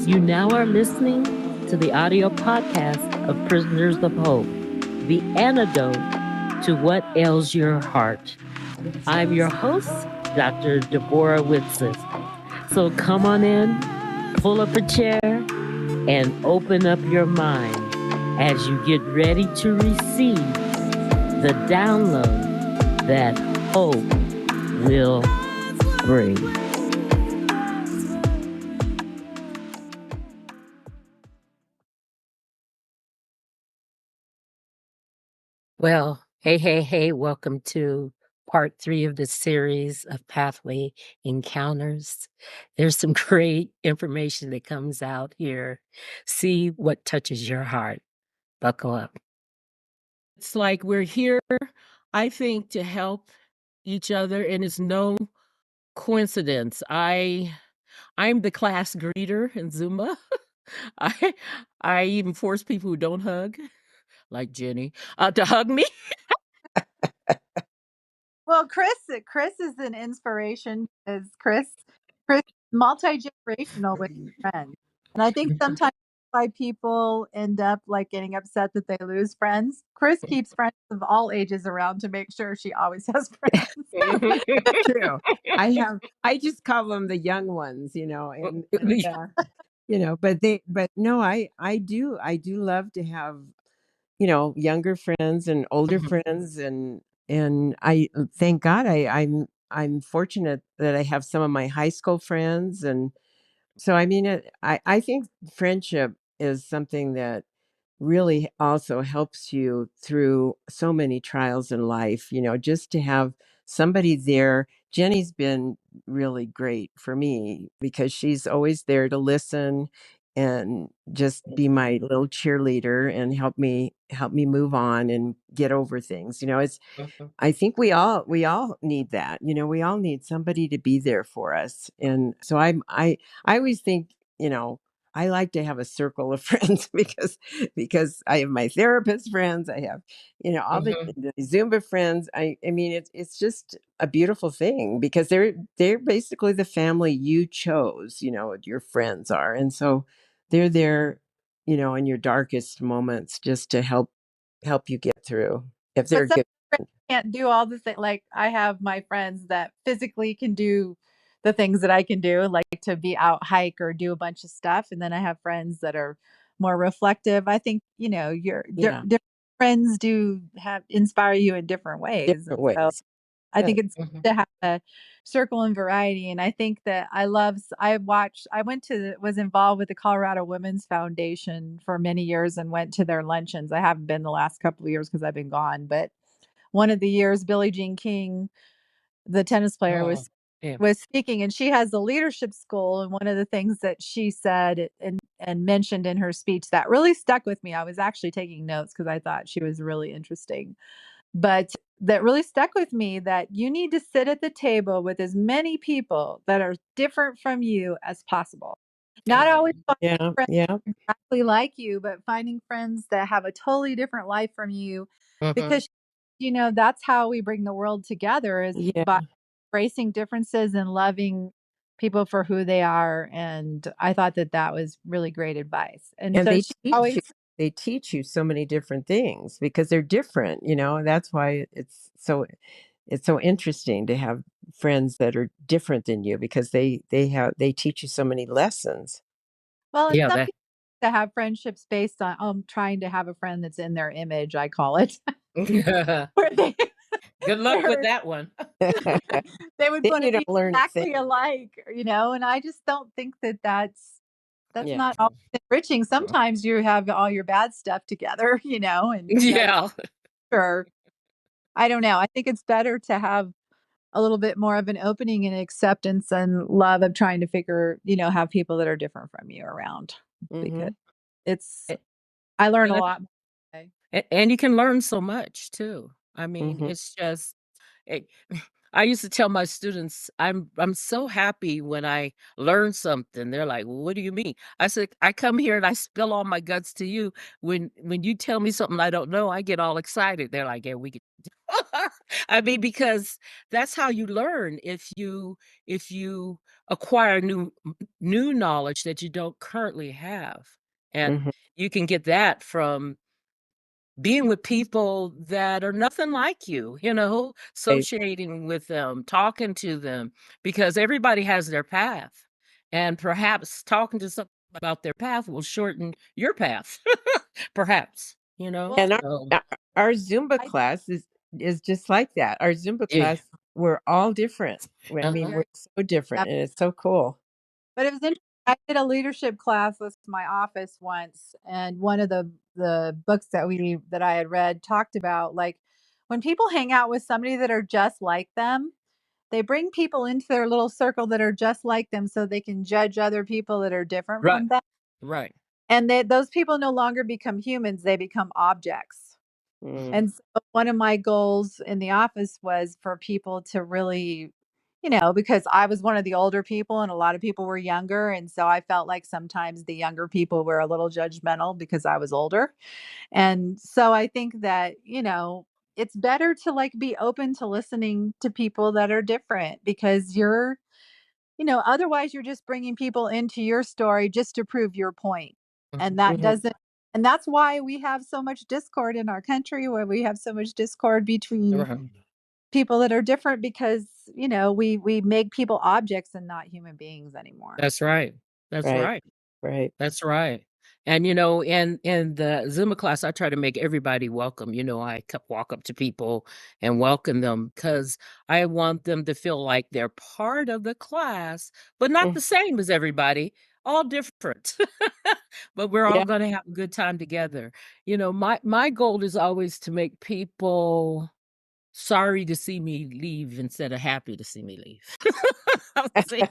You now are listening to the audio podcast of Prisoners of Hope, the antidote to what ails your heart. I'm your host, Dr. Debbora Whitson. So come on in, pull up a chair, and open up your mind as you get ready to receive the download that hope will bring. Well, hey, welcome to part 3 of the series of Pathway Encounters. There's some great information that comes out here. See what touches your heart. Buckle up. It's like we're here, I think, to help each other, and it's no coincidence. I'm the class greeter in Zumba. I I even force people who don't hug, like Jenny, to hug me. Well, Chris is an inspiration because Chris multi-generational with friends. And I think sometimes why people end up like getting upset that they lose friends. Chris keeps friends of all ages around to make sure she always has friends. True. I just call them the young ones, and but no, I do love to have, younger friends and older friends, and I thank God I'm fortunate that I have some of my high school friends. And so I mean I think friendship is something that really also helps you through so many trials in life, just to have somebody there. Jenny's been really great for me because she's always there to listen and just be my little cheerleader and help me move on and get over things. It's I think we all need that. We all need somebody to be there for us. And so I always think, I like to have a circle of friends because I have my therapist friends. I have, all the Zumba friends. I mean it's just a beautiful thing because they're basically the family you chose, your friends are. And so they're there, in your darkest moments just to help you get through if they're But some good. friends can't do all the things. Like I have my friends that physically can do the things that I can do, like to be out hike or do a bunch of stuff. And then I have friends that are more reflective. I think, your Yeah, different friends do have inspire you in different ways. different And so ways. I Good. think it's good to have a circle and variety. And I think that was involved with the Colorado Women's Foundation for many years and went to their luncheons. I haven't been the last couple of years because I've been gone, but one of the years, Billie Jean King, the tennis player, Yeah. was speaking, and she has the leadership school. And one of the things that she said and mentioned in her speech that really stuck with me, I was actually taking notes because I thought she was really interesting, but that really stuck with me, that you need to sit at the table with as many people that are different from you as possible. Not always finding Yeah, friends yeah, exactly like you, but finding friends that have a totally different life from you, because that's how we bring the world together, is by yeah. embracing differences and loving people for who they are. And I thought that that was really great advice. And And so she always they teach you so many different things because they're different, and that's why it's so interesting to have friends that are different than you because they teach you so many lessons. Well, and Yeah, some that. people to have friendships based on trying to have a friend that's in their image, I call it. Good Where they luck with where that one. they would Then want to you be don't learn a thing. exactly alike, and I just don't think that that's Yeah. not always enriching. Sometimes you have all your bad stuff together, and that's Yeah. sure. I don't know. I think it's better to have a little bit more of an opening and acceptance and love of trying to have people that are different from you around, because Hmm. it's A- I learn a And lot. and you can learn so much too. I mean, Hmm. it's just it, I used to tell my students, I'm so happy when I learn something. They're like, "Well, what do you mean?" I said, "I come here and I spill all my guts to you. When you tell me something I don't know, I get all excited." They're like, "Yeah, we get." I mean, because that's how you learn. If you acquire new knowledge that you don't currently have, and Mhm. you can get that from being with people that are nothing like you, Right. associating with them, talking to them, because everybody has their path. And perhaps talking to someone about their path will shorten your path. Perhaps. Well, And So, our Zumba I class is just like that. Our Zumba yeah. class, we're all different. I mean, Uh-huh. we're very so different, yeah, and it's so cool. but it was interesting. I did a leadership class with my office once, and one of the books that I had read talked about like when people hang out with somebody that are just like them, they bring people into their little circle that are just like them so they can judge other people that are different Right. from them. Right. And those people no longer become humans, they become objects. Mm. And so one of my goals in the office was for people to really, because I was one of the older people and a lot of people were younger. And so I felt like sometimes the younger people were a little judgmental because I was older. And so I think that, it's better to like be open to listening to people that are different because otherwise you're just bringing people into your story just to prove your point. And that Mhm. doesn't and that's why we have so much discord in our country, where we have so much discord between Right. people that are different because, we make people objects and not human beings anymore. That's right. That's Right. right. Right. That's right. And in the Zumba class, I try to make everybody welcome. I walk up to people and welcome them because I want them to feel like they're part of the class, but not Mm. the same as everybody, all different. But we're all Yeah. going to have a good time together. My goal is always to make people sorry to see me leave instead of happy to see me leave. I would say,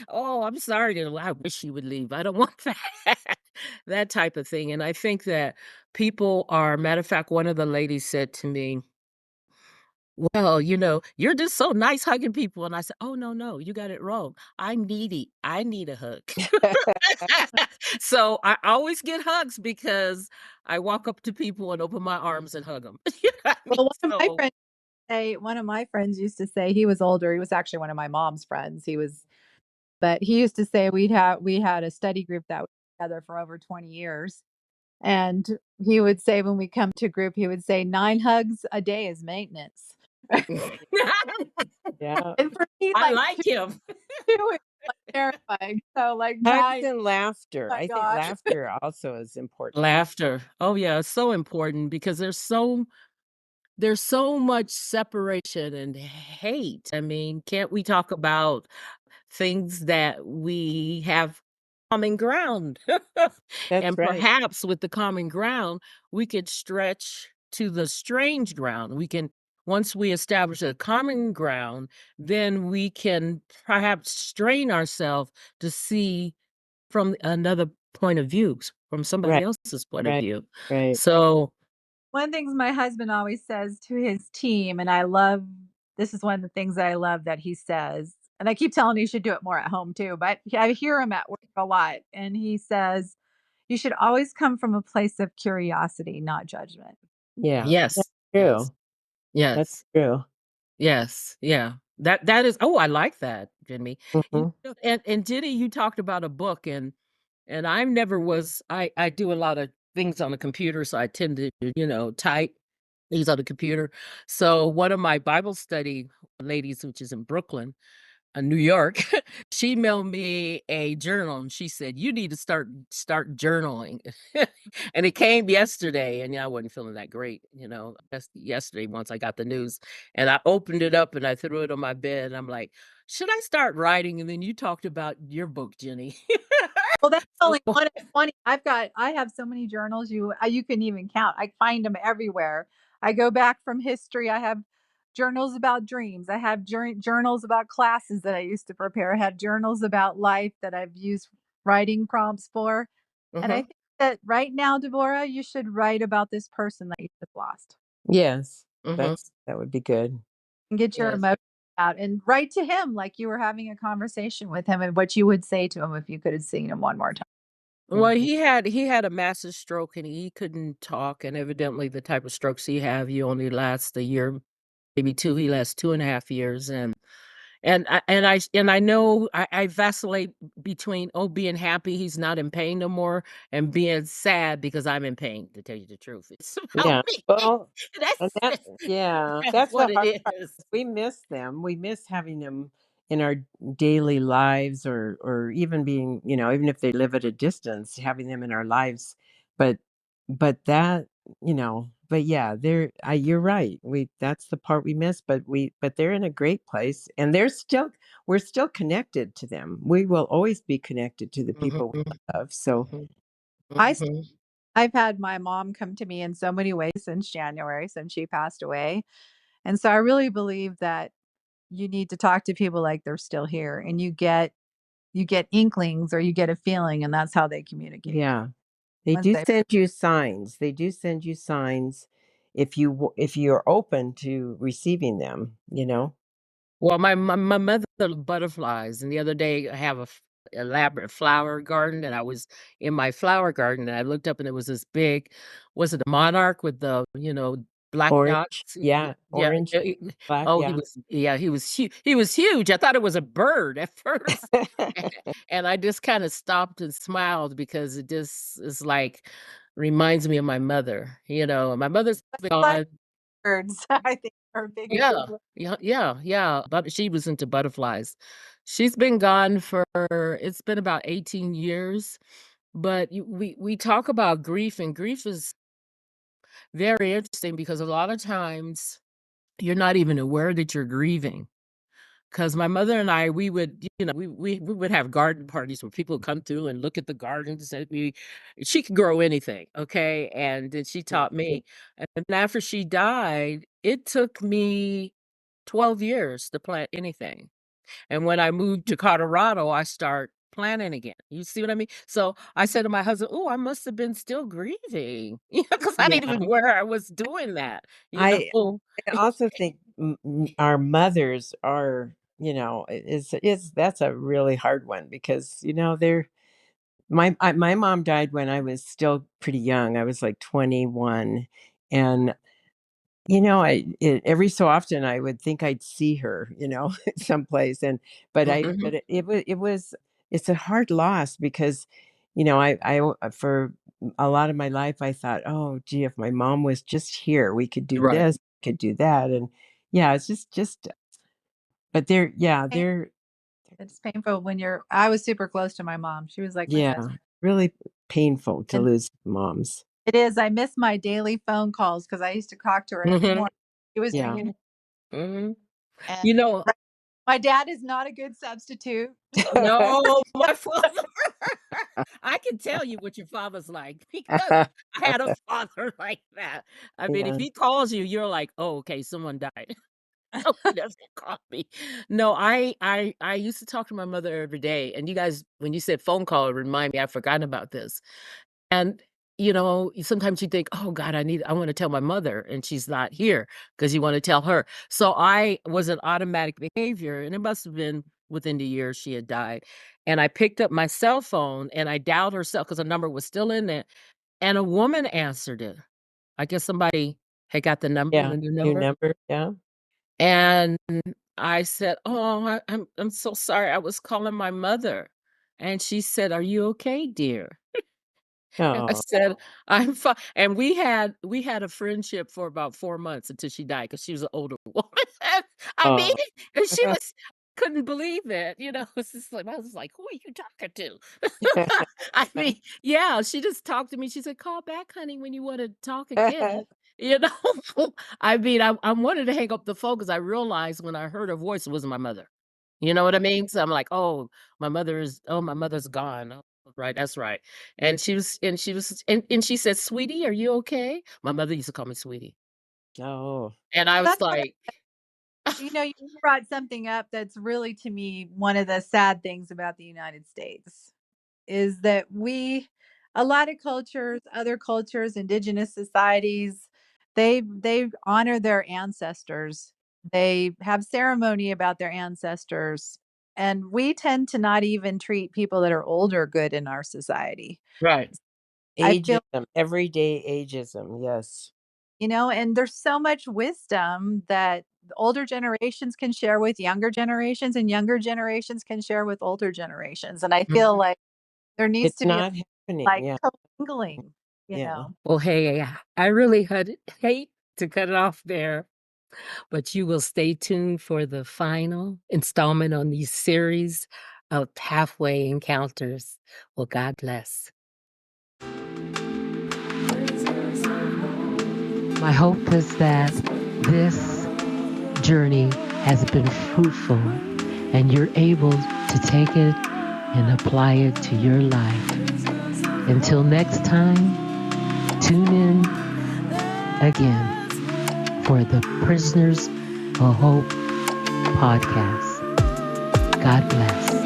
"Oh, I'm sorry to I wish you would leave. I don't want that." That type of thing, and I think that people are matter of fact, one of the ladies said to me, "Well, you're just so nice hugging people," and I said, "Oh, no, no, you got it wrong. I'm needy. I need a hug." So, I always get hugs because I walk up to people and open my arms and hug them. You know what I mean? Well, So one of my friends used to say he was older. He was actually one of my mom's friends. But he used to say we had a study group that was together for over 20 years. And he would say when we come to group, he would say 9 hugs a day is maintenance. Yeah. And for me, I like like him. 2 is like terrifying. So like Hugs 9, and laughter. my I think gosh. laughter also is important. Laughter. Oh, yeah, it's so important because there's so much separation and hate. I mean, can't we talk about things that we have common ground? That's And right. perhaps with the common ground, we could stretch to the strange ground. Once we establish a common ground, then we can perhaps strain ourselves to see from another point of view, from somebody Right. else's point of Right. view. Right. So One of the things my husband always says to his team, and I love this is one of the things that I love that he says, and I keep telling him you should do it more at home too, but I hear him at work a lot, and he says, "You should always come from a place of curiosity, not judgment." Yeah. That's yes, yes, true. That's yes, true. yes, yeah. That is I like that, Jimmy. Mhm. And Jenny, you talked about a book and I never was I do a lot of things on the computer, so I tend to, type things on the computer. So one of my Bible study ladies, which is in Brooklyn, New York, she mailed me a journal and she said, "You need to start journaling." And it came yesterday, and I wasn't feeling that great, just yesterday once I got the news. And I opened it up and I threw it on my bed. And I'm like, should I start writing? And then you talked about your book, Jenny. Well, that's So only one of 20. I have so many journals you couldn't even count. I find them everywhere. I go back from history. I have journals about dreams. I have journals about classes that I used to prepare. I have journals about life that I've used writing prompts for. And I uh-huh. think that right now, Deborah, you should write about this person that you just lost. Yes. Hmm. That would be good. and get your Yes. emotions out and write to him like you were having a conversation with him and what you would say to him if you could have seen him one more time. Well, he had a massive stroke and he couldn't talk, and evidently the type of strokes he have, you only last a year, maybe 2. He lasts 2.5 years, and I know I vacillate between, oh, being happy he's not in pain no more, and being sad because I'm in pain, to tell you the truth. It's about Yeah. me. Well, and That's yeah, that's that's the what it hard part. is. We miss them. We miss having them in our daily lives, or even being, even if they live at a distance, having them in our lives. But that, but yeah, you're right. That's the part we miss, but they're in a great place, and we're still connected to them. We will always be connected to the people Mhm, we love. So mhm, I mhm. I've had my mom come to me in so many ways since January, since she passed away. And so I really believe that you need to talk to people like they're still here and you get inklings or you get a feeling and that's how they communicate. yeah. They Once do they send you signs. They do send you signs if you're open to receiving them. Well, my mother loved butterflies, and the other day I have a elaborate flower garden, and I was in my flower garden, and I looked up, and it was this big, was it a monarch with the black Orange, dots? yeah, Yeah. orange, black, Oh, yeah. he was huge. He was huge. I thought it was a bird at first, and I just kind of stopped and smiled because it just is like reminds me of my mother. And my mother's like gone. birds, I think are big. Yeah, yeah, but she was into butterflies. She's been gone for it's been about 18 years, but we talk about grief, and grief is very interesting because a lot of times you're not even aware that you're grieving. Because my mother and I, we would, we would have garden parties where people would come through and look at the gardens, and she could grow anything, okay? And then she taught me. And then after she died, it took me 12 years to plant anything. And when I moved to Colorado, I start planting again. You see what I mean? So I said to my husband, "Oh, I must have been still grieving, because I didn't Yeah. even aware I was doing that, you I know." I also think our mothers are, is that's a really hard one because, they're my mom died when I was still pretty young. I was like 21, and every so often I would think I'd see her, someplace, but Mhm. it's a hard loss because, for a lot of my life I thought, oh, gee, if my mom was just here, we could do Right. this, could do that, and yeah, it's just, but Pain- It's painful when I was super close to my mom. She was like my yeah, best. really painful to And lose moms. it is. I miss my daily phone calls because I used to talk to her every Mhm. morning. She was Yeah. drinking, Mhm. Mhm. and You know my dad is not a good substitute. No, my father. I can tell you what your father's like because I had a father like that. I mean, if Yeah. he calls you, you're like, "Oh, okay, someone died." No, he doesn't call me. No, I used to talk to my mother every day, and you guys, when you said phone call, it remind me, I've forgotten about this. And, sometimes you think, "Oh god, I wanna tell my mother," and she's not here because you wanna tell her. So I was an automatic behavior, and it must have been within the year she had died, and I picked up my cell phone, and I dialed her cell because the number was still in there, and a woman answered it. I guess somebody had got Yeah. the new New number, number. Yeah. and I said, "Oh, I'm so sorry, I was calling my mother." And she said, "Are you okay, dear?" I Oh. said, "I'm fine." And we had a friendship for about 4 months until she died because she was an older woman. I mean, Oh. and she was couldn't believe it. It's just like I was like, "Who are you talking to?" I mean, yeah, she just talked to me. She said, "Call back, honey, when you wanna talk again." You know? I mean, I wanted to hang up the phone because I realized when I heard her voice, it wasn't my mother. You know what I mean? So I'm like, "Oh, my mother's gone. Oh, right, that's right." And she said, "Sweetie, are you okay?" My mother used to call me sweetie. Oh. And I was That's what like, you brought something up that's really to me one of the sad things about the United States is that a lot of cultures, other cultures, indigenous societies, they honor their ancestors They have ceremony about their ancestors. And we tend to not even treat people that are older good in our society. Right. I feel, Ageism, everyday ageism. Yes. and there's so much wisdom that the older generations can share with younger generations, and younger generations can share with older generations. And I feel like there needs It's to be not happening. like Yeah. commingling, Yeah. Well, hey, I really hate to cut it off there, but you will stay tuned for the final installment on these series of halfway encounters. Well, God bless. My hope is that this journey has been fruitful and you're able to take it and apply it to your life. Until next time, tune in again for the Prisoners of Hope podcast. God bless.